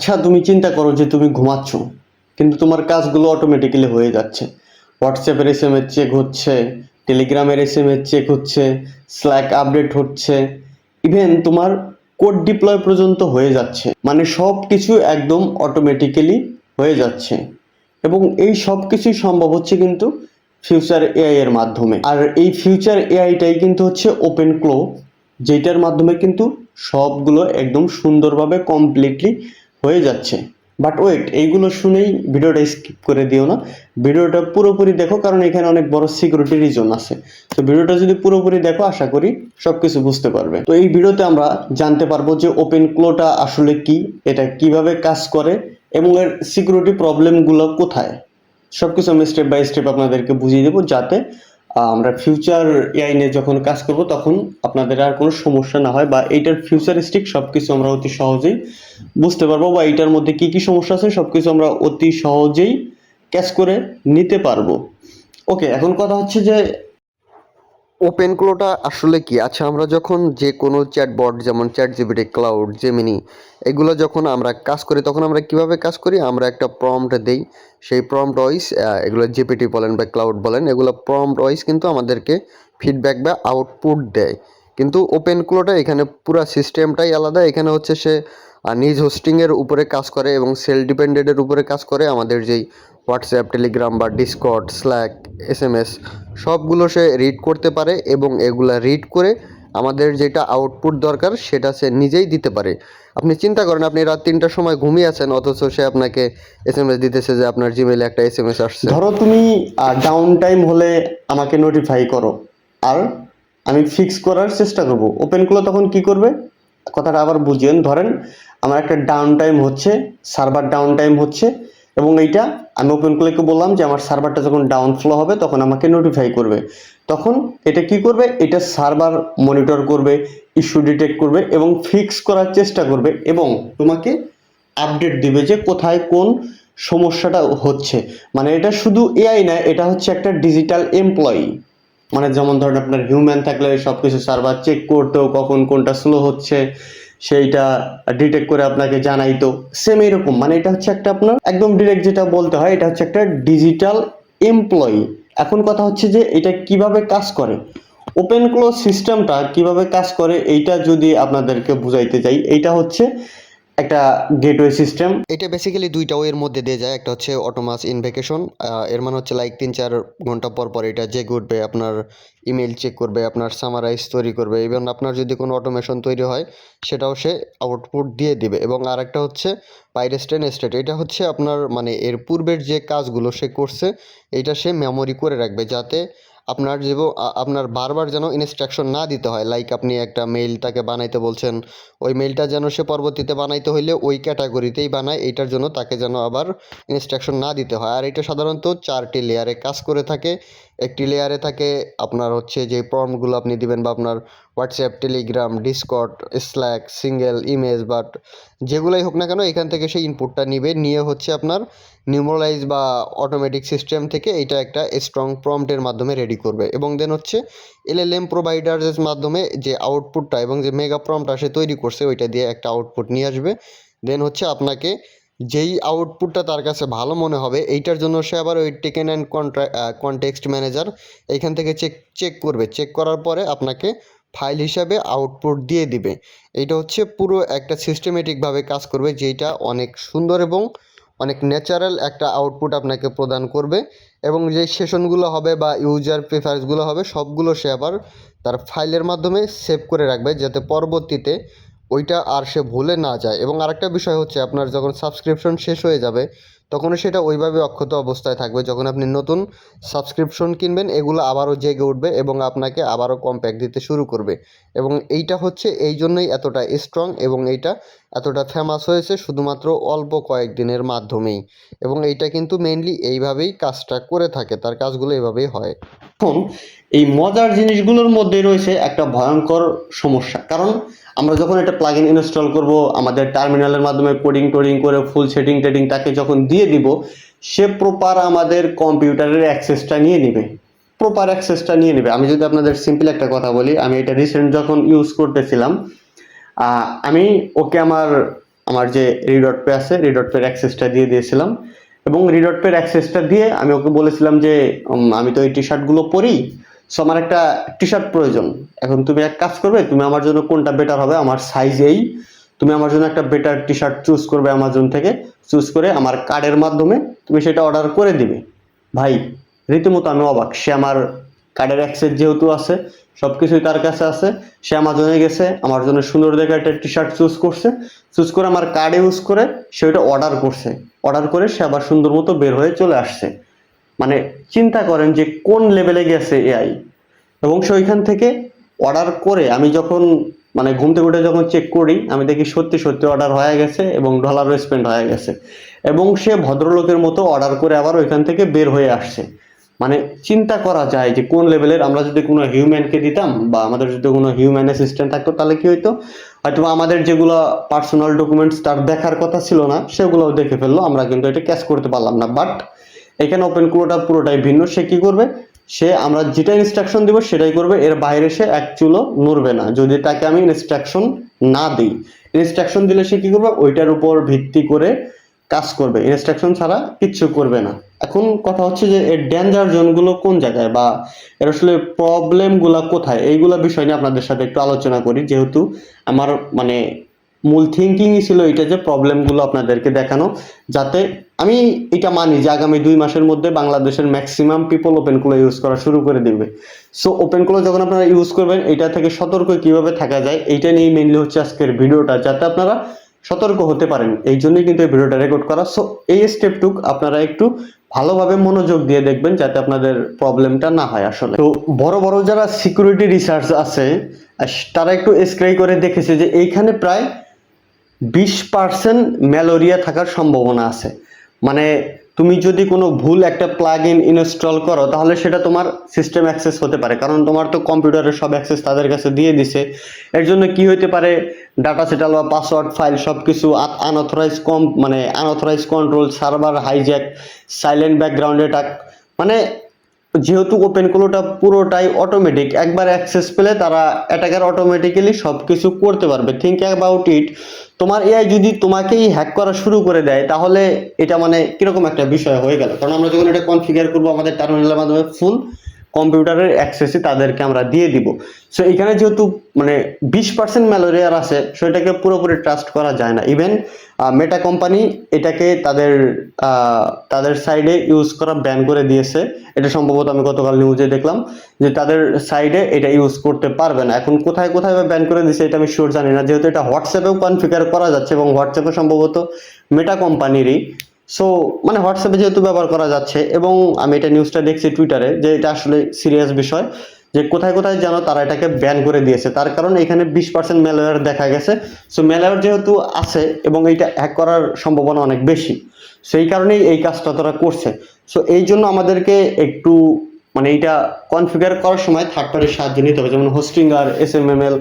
আচ্ছা, তুমি চিন্তা করো যে তুমি ঘুমাচ্ছ, কিন্তু তোমার কাজগুলো অটোমেটিক্যালি হয়ে যাচ্ছে। হোয়াটসঅ্যাপের এসএমএস চেক হচ্ছে, টেলিগ্রামের এসএমএস চেক হচ্ছে, স্ল্যাক আপডেট হচ্ছে, ইভেন তোমার কোড ডিপ্লয় পর্যন্ত হয়ে যাচ্ছে। মানে সব কিছু একদম অটোমেটিক্যালি হয়ে যাচ্ছে। এবং এই সব কিছুই সম্ভব হচ্ছে কিন্তু ফিউচার এআই এর মাধ্যমে। আর এই ফিউচার এআইটাই কিন্তু হচ্ছে ওপেন ক্লো, যেটার মাধ্যমে কিন্তু সবগুলো একদম সুন্দরভাবে কমপ্লিটলি হয়ে যাচ্ছে। বাট ওয়েট, এইগুলো শুনেই ভিডিওটা স্কিপ করে দিও না, ভিডিওটা পুরোপুরি দেখো, কারণ এখানে অনেক বড় সিকিউরিটি রিজন আছে। তো ভিডিওটা যদি পুরোপুরি দেখো, আশা করি সবকিছু বুঝতে পারবে। তো এই ভিডিওতে আমরা জানতে পারবো যে ওপেন ক্লোটা আসলে কি, এটা কিভাবে কাজ করে, এবং এর সিকিউরিটি প্রবলেমগুলো কোথায়। সবকিছু আমি স্টেপ বাই স্টেপ আপনাদেরকে বুঝিয়ে দেবো, যাতে আমরা ফিউচার এআই নিয়ে যখন কাজ করব তখন আপনাদের আর কোনো সমস্যা না হয়, বা এইটার ফিউচারিস্টিক সবকিছু আমরা অতি সহজেই বুঝতে পারবো, বা এইটার মধ্যে কি কি সমস্যা আছে সবকিছু আমরা অতি সহজেই ক্যাচ করে নিতে পারবো। ওকে, এখন কথা হচ্ছে যে ওপেন ক্লোটা আসলে কি। আচ্ছা, আমরা যখন যে কোনো চ্যাটবট যেমন চ্যাটজিপিটি, ক্লাউড, জেমিনি, এগুলো যখন আমরা কাজ করি তখন আমরা কিভাবে কাজ করি, আমরা একটা প্রম্পট দেই। সেই প্রম্পট ওয়াইজ এগুলো জিপিটি বলেন বা ক্লাউড বলেন, এগুলো প্রম্পট ওয়াইজ কিন্তু আমাদেরকে ফিডব্যাক বা আউটপুট দেয়। কিন্তু ওপেন ক্লোটা এখানে পুরো সিস্টেমটাই আলাদা। এখানে হচ্ছে সে নিজ হোস্টিংয়ের উপরে কাজ করে এবং সেলফ ডিপেন্ডেন্টের উপরে কাজ করে। আমাদের যেই হোয়াটসঅ্যাপ, টেলিগ্রাম বা ডিসকর্ড, স্ল্যাক, এসএমএস সবগুলো সে রিড করতে পারে, এবং এগুলা রিড করে আমাদের যেটা আউটপুট দরকার সেটা সে নিজেই দিতে পারে। আপনি চিন্তা করেন, আপনি রাত 3টার সময় ঘুমিয়ে আছেন, অথচ সে আপনাকে এসএমএস দিতেছে যে আপনার জিমেইলে একটা এসএমএস আসছে। ধরো তুমি ডাউন টাইম হলে আমাকে নোটিফাই করো, আর আমি ফিক্স করার চেষ্টা করব। ওপেন ক্লো তখন কি করবে, কথাটা আবার বুঝিয়েন। ধরেন আমার একটা ডাউন টাইম হচ্ছে, সার্ভার ডাউন টাইম হচ্ছে, এবং এইটা আমি ওপেন ক্লোকে বললাম যে আমার সার্ভারটা যখন ডাউন ফ্লো হবে তখন আমাকে নোটিফাই করবে। তখন এটা কি করবে, এটা সার্ভার মনিটর করবে, ইস্যু ডিটেক্ট করবে এবং ফিক্স করার চেষ্টা করবে, এবং তোমাকে আপডেট দিবে যে কোথায় কোন সমস্যাটা হচ্ছে। মানে এটা শুধু এআই না, এটা হচ্ছে একটা ডিজিটাল এমপ্লয়ি। মানে যেমন ধরেন আপনার হিউম্যান থাকলে সবকিছু সার্ভার চেক করতেও, কখন কোনটা স্লো হচ্ছে সেইটা ডিটেক্ট করে আপনাকে জানাইতো, সেম এরকম। মানে এটা হচ্ছে একটা আপনার একদম ডিরেক্ট যেটা বলতে হয়, এটা হচ্ছে একটা ডিজিটাল এমপ্লয়ি। এখন কথা হচ্ছে যে এটা কিভাবে কাজ করে, ওপেন ক্লোজ সিস্টেমটা কিভাবে কাজ করে, এইটা যদি আপনাদেরকে বুঝাইতে চাই, এইটা হচ্ছে একটা গেটওয়ে সিস্টেম। এটা বেসিক্যালি দুইটা ওয়ের মধ্যে দিয়ে যায়। একটা হচ্ছে অটোমাস ইনভেকেশন, এর মানে হচ্ছে লাইক 3-4 ঘন্টা পর পর এটা জেগে উঠবে, আপনার ইমেল চেক করবে, আপনার সামারাইজ তৈরি করবে, ইভেন আপনার যদি কোনো অটোমেশন তৈরি হয় সেটাও সে আউটপুট দিয়ে দিবে। এবং আরেকটা হচ্ছে পাইরেস্টেন স্টেট, এটা হচ্ছে আপনার মানে এর পূর্বের যে কাজগুলো সে করছে এটা সে মেমোরি করে রাখবে, যাতে আপনার যে আপনার বারবার যেন ইনস্ট্রাকশন না দিতে হয়। লাইক আপনি একটা মেইল তাকে বানাইতে বলছেন, ওই মেইলটা যেন সে পরবর্তীতে বানাইতে হইলে ওই ক্যাটাগরিতেই বানায়, এইটার জন্য তাকে যেন আবার ইনস্ট্রাকশন না দিতে হয়। আর এটা সাধারণত 4টি লেয়ারে কাজ করে থাকে। একটি লেয়ারে থাকে আপনার হচ্ছে যে প্রম্পটগুলো আপনি দিবেন, বা আপনার WhatsApp, Telegram, Discord, Slack, single image, but যেগুলোই হোক না কেন এখান থেকে সেই ইনপুটটা নিবে, নিয়ে হচ্ছে আপনার নিউমারালাইজ বা অটোমেটিক সিস্টেম থেকে এটা একটা স্ট্রং প্রম্পটের মাধ্যমে রেডি করবে, এবং দেন হচ্ছে এলএলএম প্রোভাইডারের মাধ্যমে যে আউটপুটটা এবং যে মেগা প্রম্পটটা সে তৈরি করছে ওইটা দিয়ে একটা আউটপুট নিয়ে আসবে। দেন হচ্ছে আপনাকে যেই আউটপুটটা তার কাছে ভালো মনে হবে এইটার জন্য সে আবার ওই টেকেন অ্যান্ড কনটেক্সট ম্যানেজার এইখান থেকে চেক করবে। চেক করার পরে আপনাকে ফাইল হিসাবে আউটপুট দিয়ে দিবে। এইটা হচ্ছে পুরো একটা সিস্টেমেটিকভাবে কাজ করবে, যেটা অনেক সুন্দর এবং অনেক ন্যাচারাল একটা আউটপুট আপনাকে প্রদান করবে। এবং যে সেশনগুলো হবে বা ইউজার প্রেফারেন্সগুলো হবে সবগুলো সে আবার তার ফাইলের মাধ্যমে সেভ করে রাখবে, যাতে পরবর্তীতে ওইটা আর সে ভুলে না যায়। এবং আরেকটা বিষয় হচ্ছে, আপনার যখন সাবস্ক্রিপশন শেষ হয়ে যাবে তখনও সেটা ওইভাবে অক্ষত অবস্থায় থাকবে। যখন আপনি নতুন সাবস্ক্রিপশন কিনবেন এগুলো আবারও জেগে উঠবে এবং আপনাকে আবারও কম প্যাক দিতে শুরু করবে। এবং এইটা হচ্ছে এই জন্যই এতটা স্ট্রং, এবং এইটা এতটা ফেমাস হয়েছে শুধুমাত্র অল্প কয়েকদিনের মাধ্যমেই। এবং এইটা কিন্তু মেইনলি এইভাবেই কাজটা করে থাকে, তার কাজগুলো এইভাবেই হয়। এখন এই মজার জিনিসগুলোর মধ্যে রয়েছে একটা ভয়ঙ্কর সমস্যা। কারণ আমরা যখন একটা প্লাগইন ইনস্টল করব, আমাদের টার্মিনালের মাধ্যমে কোডিং টোডিং করে ফুল সেটিং টেটিং তাকে যখন দিয়ে দিব, সে প্রপার আমাদের কম্পিউটারের অ্যাক্সেসটা নিয়ে নেবে, প্রপার অ্যাক্সেসটা নিয়ে নেবে। আমি যদি আপনাদের সিম্পল একটা কথা বলি, আমি এটা রিসেন্ট যখন ইউজ করতেছিলাম, আমি ওকে আমার আমার যে রিডট পে আছে রিডট পের অ্যাক্সেসটা দিয়ে দিয়েছিলাম, এবং রিডট পের অ্যাক্সেসটা দিয়ে আমি ওকে বলেছিলাম যে আমি তো এই টি শার্টগুলো পরি, সো আমার একটা টি শার্ট প্রয়োজন। এখন তুমি এক কাজ করবে, তুমি আমার জন্য কোনটা বেটার হবে, আমার সাইজ এই, তুমি আমার জন্য একটা বেটার টি শার্ট চুজ করবে অ্যামাজন থেকে, চুজ করে আমার কার্ডের মাধ্যমে তুমি সেটা অর্ডার করে দিবে। ভাই রীতিমতো আমি অবাক, সে আমার কার্ডের অ্যাক্সেস যেহেতু আছে, সব কিছুই তার কাছে আছে, সে আমাজনে গেছে, আমার জন্য সুন্দর দেখে একটা টি শার্ট চুজ করছে, চুজ করে আমার কার্ড ইউজ করে সে ওটা অর্ডার করছে, অর্ডার করে সে আবার সুন্দর মতো বের হয়ে চলে আসছে। মানে চিন্তা করেন যে কোন লেভেলে গেছে এআই। এবং সে ওইখান থেকে অর্ডার করে আমি যখন মানে ঘুম থেকে উঠে যখন চেক করি, আমি দেখি সত্যি সত্যি অর্ডার হয়ে গেছে এবং ডলারও স্পেন্ড হয়ে গেছে, এবং সে ভদ্রলোকের মতো অর্ডার করে আবার ওইখান থেকে বের হয়ে আসছে। মানে চিন্তা করা যায় যে কোন লেভেলের। আমরা যদি কোনো হিউম্যানকে দিতাম বা আমাদের যদি কোনো হিউম্যান অ্যাসিস্ট্যান্ট থাকতো, তাহলে কি হইতো, হয়তো আমাদের যেগুলো পার্সোনাল ডকুমেন্টস তার দেখার কথা ছিল না সেগুলোও দেখে ফেললো, আমরা কিন্তু এটা ক্যাচ করতে পারলাম না। বাট এখানে ওপেন ক্লোটা পুরোটাই ভিন্ন। সে কি করবে, সে আমরা যেটা ইনস্ট্রাকশন দিব সেটাই করবে, এর বাইরে সে এক চুলও নড়বে না যদি তাকে আমি ইনস্ট্রাকশন না দিই। ইনস্ট্রাকশন দিলে সে কি করবে, ওইটার উপর ভিত্তি করে কাজ করবে, ইনস্ট্রাকশন ছাড়া কিচ্ছু করবে না। এখন কথা হচ্ছে যে এর ডেঞ্জার জোনগুলো কোন জায়গায় বা এর আসলে প্রবলেমগুলো কোথায়, এইগুলা বিষয় নিয়ে আপনাদের সাথে একটু আলোচনা করি, যেহেতু আমার মানে মূল থিঙ্কিংই ছিল এটা যে প্রবলেমগুলো আপনাদেরকে দেখানো, যাতে আমি এটা মানি যে আগামী 2 মাসের মধ্যে বাংলাদেশের ম্যাক্সিমাম পিপল ওপেনক্লো ইউজ করা শুরু করে দিবে। সো ওপেনক্লো যখন আপনারা ইউজ করবেন, এটা থেকে সতর্ক কিভাবে থাকা যায় এইটা নিয়ে মেইনলি হচ্ছে আজকের ভিডিওটা, যাতে আপনারা সতর্ক হতে পারেন। এই জন্যই কিন্তু এই ভিডিওটা রেকর্ড করা। সো এই স্টেপটুক আপনারা একটু ভালোভাবে মনোযোগ দিয়ে দেখবেন, যাতে আপনাদের প্রবলেমটা না হয়। আসলে তো বড় বড় যারা সিকিউরিটি রিসার্চ আছে তারা একটু স্ক্রাই করে দেখেছে যে এইখানে প্রায় 20% ম্যালেরিয়া থাকার সম্ভাবনা আছে। মানে তুমি যদি কোনো ভুল একটা প্লাগ ইন ইনস্টল করো, তাহলে সেটা তোমার সিস্টেম অ্যাক্সেস হতে পারে, কারণ তোমার তো কম্পিউটারের সব অ্যাক্সেস তাদের কাছে দিয়ে দিছে। এর জন্য কি হইতে পারে, ডাটা সেটাল বা পাসওয়ার্ড ফাইল সব কিছু আনঅথরাইজ মানে unauthorised control, server hijack, silent background attack. মানে যেহেতু ওপেনক্লোটা পুরোটাই অটোমেটিক, একবার অ্যাক্সেস পেলে তারা অ্যাটাকার অটোমেটিক্যালি সব কিছু করতে পারবে। থিঙ্ক অ্যাবাউট ইট, তোমার এআই যদি তোমাকেই হ্যাক করা শুরু করে দেয়, তাহলে এটা মানে কিরকম একটা বিষয় হয়ে গেল। কারণ আমরা যখন এটা কনফিগার করবো আমাদের টার্মিনালের মাধ্যমে, ফুল কম্পিউটারের অ্যাক্সেসই তাদেরকে আমরা দিয়ে দিব। সো এখানে যেহেতু মানে 20% ম্যালেরিয়ার আছে, সেটাকে পুরোপুরি ট্রাস্ট করা যায় না। ইভেন মেটা কোম্পানি এটাকে তাদের সাইডে ইউজ করা ব্যান করে দিয়েছে। এটা সম্ভবত আমি গতকাল নিউজে দেখলাম যে তাদের সাইডে এটা ইউজ করতে পারবে না। এখন কোথায় কোথায় ব্যান করে দিয়েছে এটা আমি শিওর জানি না, যেহেতু এটা হোয়াটসঅ্যাপেও কনফিগার করা যাচ্ছে এবং হোয়াটসঅ্যাপে সম্ভবত মেটা কোম্পানিরই। সো মানে হোয়াটসঅ্যাপে যেহেতু ব্যবহার করা যাচ্ছে, এবং আমি এটা নিউজটা দেখছি টুইটারে যে এটা আসলে সিরিয়াস বিষয়, যে কোথায় কোথায় যেন তারা এটাকে ব্যান করে দিয়েছে। তার কারণ এখানে 20% ম্যালওয়্যার দেখা গেছে। সো ম্যালওয়্যার যেহেতু আছে এবং এইটা হ্যাক করার সম্ভাবনা অনেক বেশি, সেই কারণেই এই কাজটা তারা করছে। সো এই জন্য আমাদেরকে একটু মানে এইটা কনফিগার করার সময় থার্ড পার্টির সাহায্য নিতে হবে, যেমন হোস্টিংয়ার, এসএমএমএল,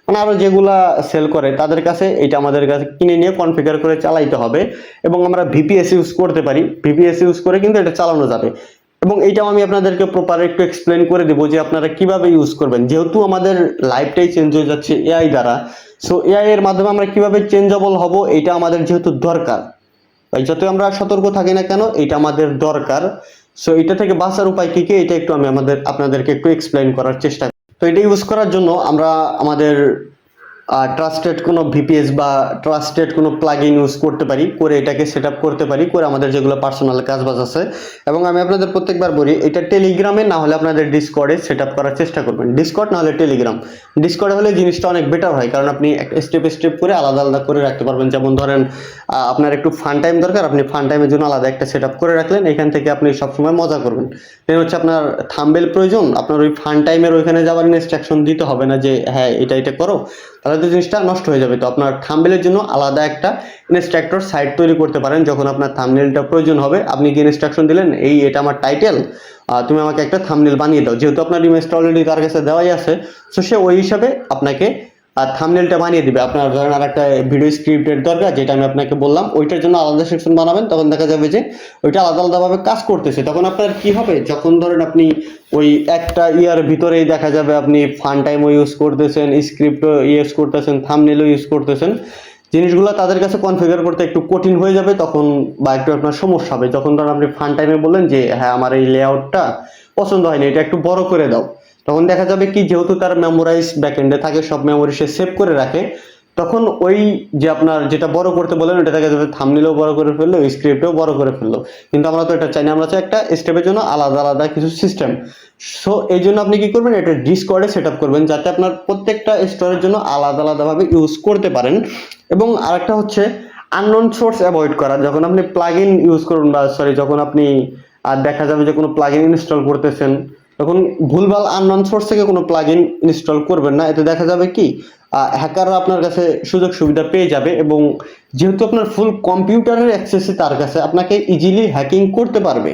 মানে আরো যেগুলা সেল করে তাদের কাছে এটা আমাদের কাছে কিনে নিয়ে কনফিগার করে চালাইতে হবে। এবং আমরা ভিপিএস ইউজ করতে পারি, ভিপিএস ইউজ করে কিন্তু এটা চালানো যাবে। এবং এইটাও আমি আপনাদেরকে প্রপার একটু এক্সপ্লেন করে দেবো যে আপনারা কিভাবে ইউজ করবেন, যেহেতু আমাদের লাইফটাই চেঞ্জ হয়ে যাচ্ছে এআই দ্বারা। সো এআই এর মাধ্যমে আমরা কিভাবে চেঞ্জেবল হব, এটা আমাদের যেহেতু দরকার, যতই আমরা সতর্ক থাকি না কেন এটা আমাদের দরকার। সো এটা থেকে বাঁচার উপায় কি কি, এটা একটু আমি আপনাদেরকে একটু এক্সপ্লেন করার চেষ্টা করি। তো এটা ইউজ করার জন্য আমরা আমাদের ট্রাস্টেড কোনো ভিপিএস বা ট্রাস্টেড কোনো প্লাগইন ইউজ করতে পারি, করে এটাকে সেট আপ করতে পারি, করে আমাদের যেগুলো পার্সোনাল কাজবাজ আছে। এবং আমি আপনাদের প্রত্যেকবার বলি, এটা টেলিগ্রামে না হলে আপনাদের ডিসকর্ডে সেট আপ করার চেষ্টা করবেন। ডিসকর্ড না হলে টেলিগ্রাম। ডিসকর্ডে হলে জিনিসটা অনেক বেটার হয়, কারণ আপনি স্টেপ স্টেপ করে আলাদা আলাদা করে রাখতে পারবেন। যেমন ধরেন আপনার একটু ফান টাইম দরকার, আপনি ফান টাইমের জন্য আলাদা একটা সেট আপ করে রাখলেন, এখান থেকে আপনি সবসময় মজা করবেন। দেন হচ্ছে আপনার থাম্বেল প্রয়োজন, আপনার ওই ফান টাইমের ওইখানে যাওয়ার ইনস্ট্রাকশন দিতে হবে না যে হ্যাঁ এটা এটা করো, তাহলে তো জিনিসটা নষ্ট হয়ে যাবে। তো আপনার থাম্বনেলের জন্য আলাদা একটা ইনস্ট্রাক্টর সাইট তৈরি করতে পারেন। যখন আপনার থাম্বনেলটা প্রয়োজন হবে, আপনি কি ইনস্ট্রাকশন দিলেন, এটা আমার টাইটেল, তুমি আমাকে একটা থাম্বনেল বানিয়ে দাও, যেহেতু আপনার ইমেজটা অলরেডি তার কাছে দেওয়াই আছে। সো সে ওই হিসাবে আপনাকে থাম্বনেলটা বানিয়ে দিবে। আপনার ধরেন আর একটা ভিডিও স্ক্রিপ্টের দরকার, যেটা আমি আপনাকে বললাম, ওইটার জন্য আলাদা সেকশন বানাবেন। তখন দেখা যাবে যে ওইটা আলাদা আলাদাভাবে কাজ করতেছে। তখন আপনার কি হবে, যখন ধরেন আপনি ওই একটা ইয়ার ভিতরেই দেখা যাবে আপনি ফান টাইমও ইউজ করতেছেন, স্ক্রিপ্টও ইউজ করতেছেন, থাম্বনেলও ইউজ করতেছেন, জিনিসগুলো তাদের কাছে কনফিগার করতে একটু কঠিন হয়ে যাবে তখন, বা একটু আপনার সমস্যা হবে যখন ধরুন আপনি ফান টাইমে বললেন যে হ্যাঁ আমার এই লেআউটটা পছন্দ হয়নি, এটা একটু বড় করে দাও। তখন দেখা যাবে কি, যেহেতু তার মেমোরাইজ ব্যাকএন্ডে থাকে, সব মেমোরি সে সেভ করে রাখে, তখন ওই যে আপনার যেটা বড় করতে বলেন ওটা দেখা যাবে থাম্বনেলও বড় করে ফেললো, স্ক্রিপ্টও বড় করে ফেললো। কিন্তু আমরা তো এটা চাই না, আমরা চাই একটা স্টেপের জন্য আলাদা আলাদা কিছু সিস্টেম। সো এই জন্য আপনি কি করবেন, এটা ডিসকর্ডে সেট আপ করবেন যাতে আপনার প্রত্যেকটা স্টোরের জন্য আলাদা আলাদাভাবে ইউজ করতে পারেন। এবং আরেকটা হচ্ছে আননোন সোর্স অ্যাভয়েড করা। যখন আপনি প্লাগইন ইউজ করুন, বা সরি যখন আপনি দেখা যাবে যে কোনো প্লাগইন ইনস্টল করতেছেন, তখন ভুলভাল আননোন সোর্স থেকে কোনো প্লাগইন ইনস্টল করবেন না। এতে দেখা যাবে কি, হ্যাকাররা আপনার কাছে সুযোগ সুবিধা পেয়ে যাবে, এবং যেহেতু আপনার ফুল কম্পিউটারের অ্যাক্সেসই তার কাছে, আপনাকে ইজিলি হ্যাকিং করতে পারবে।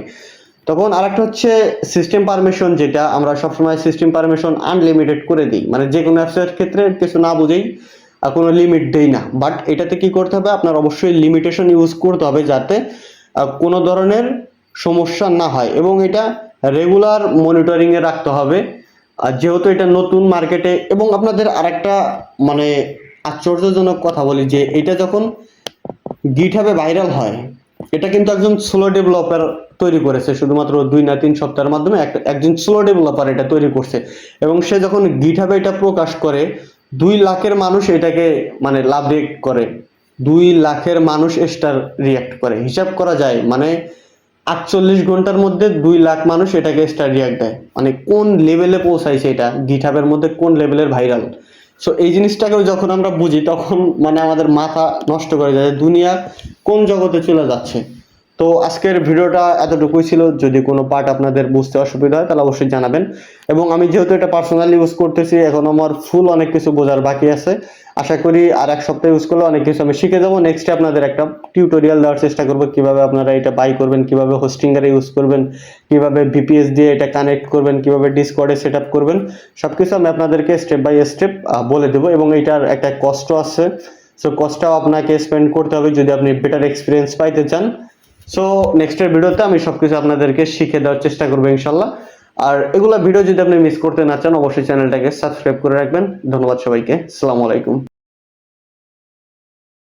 তখন আরেকটা হচ্ছে সিস্টেম পারমিশন, যেটা আমরা সবসময় সিস্টেম পারমিশন আনলিমিটেড করে দিই, মানে যে কোনো অ্যাপসের ক্ষেত্রে কিছু না বুঝেই কোনো লিমিট দেই না। বাট এটাতে কি করতে হবে, আপনার অবশ্যই লিমিটেশন ইউজ করতে হবে যাতে কোনো ধরনের সমস্যা না হয়, এবং এটা রেগুলার মনিটরিংয়ে রাখতে হবে। আর যেহেতু এটা নতুন মার্কেটে, এবং আপনাদের আরেকটা মানে আশ্চর্যজনক কথা বলি, যে এটা যখন গিটহাবে ভাইরাল হয়, এটা কিন্তু একজন স্লো ডেভেলপার তৈরি করেছে, শুধুমাত্র 2 না 3 সপ্তাহের মাধ্যমে একজন স্লো ডেভেলপার এটা তৈরি করছে। এবং সে যখন গিটহাবে এটা প্রকাশ করে, 2 লাখের মানুষ এটাকে মানে লাভ রিয়েক্ট করে, 2 লাখের মানুষ স্টার রিয়াক্ট করে। হিসাব করা যায় মানে 48 ঘন্টার মধ্যে 2 লাখ মানুষ এটাকে স্টার রিয়াক্ট দেয়, মানে কোন লেভেলে পৌঁছাইছে এটা, গিটহাবের মধ্যে কোন লেভেলের ভাইরাল। সো এই জিনিসটাকেও যখন আমরা বুঝি, তখন মানে আমাদের মাথা নষ্ট করে যায়, দুনিয়া কোন জগতে চলে যাচ্ছে। তো আজকের ভিডিওটা এতটুকুই ছিল। যদি কোনো পার্ট আপনাদের বুঝতে অসুবিধা হয় তাহলে অবশ্যই জানাবেন। এবং আমি যেহেতু এটা পার্সোনালি ইউজ করতেছি, এখন আমার ফুল অনেক কিছু বোঝার বাকি আছে। আশা করি আর এক সপ্তাহ ইউজ করলে অনেক কিছু আমি শিখে যাবো। নেক্সটে আপনাদের একটা টিউটোরিয়াল দেওয়ার চেষ্টা করবো, কিভাবে আপনারা এটা বাই করবেন, কিভাবে হোস্টিংয়ে ইউজ করবেন, কিভাবে ভিপিএস দিয়ে এটা কানেক্ট করবেন, কিভাবে ডিসকর্ডে সেট আপ করবেন, সবকিছু আমি আপনাদেরকে স্টেপ বাই স্টেপ বলে দেবো। এবং এটার একটা কষ্ট আছে, সো কষ্টটাও আপনাকে স্পেন্ড করতে হবে যদি আপনি বেটার এক্সপিরিয়েন্স পাইতে চান। সো নেক্সটের ভিডিওতে আমি সবকিছু আপনাদেরকে শিখে দেওয়ার চেষ্টা করবো ইনশাল্লাহ। আর এগুলা ভিডিও যদি আপনি মিস করতে না চান, অবশ্যই চ্যানেলটাকে সাবস্ক্রাইব করে রাখবেন। ধন্যবাদ সবাইকে, আসসালামু আলাইকুম।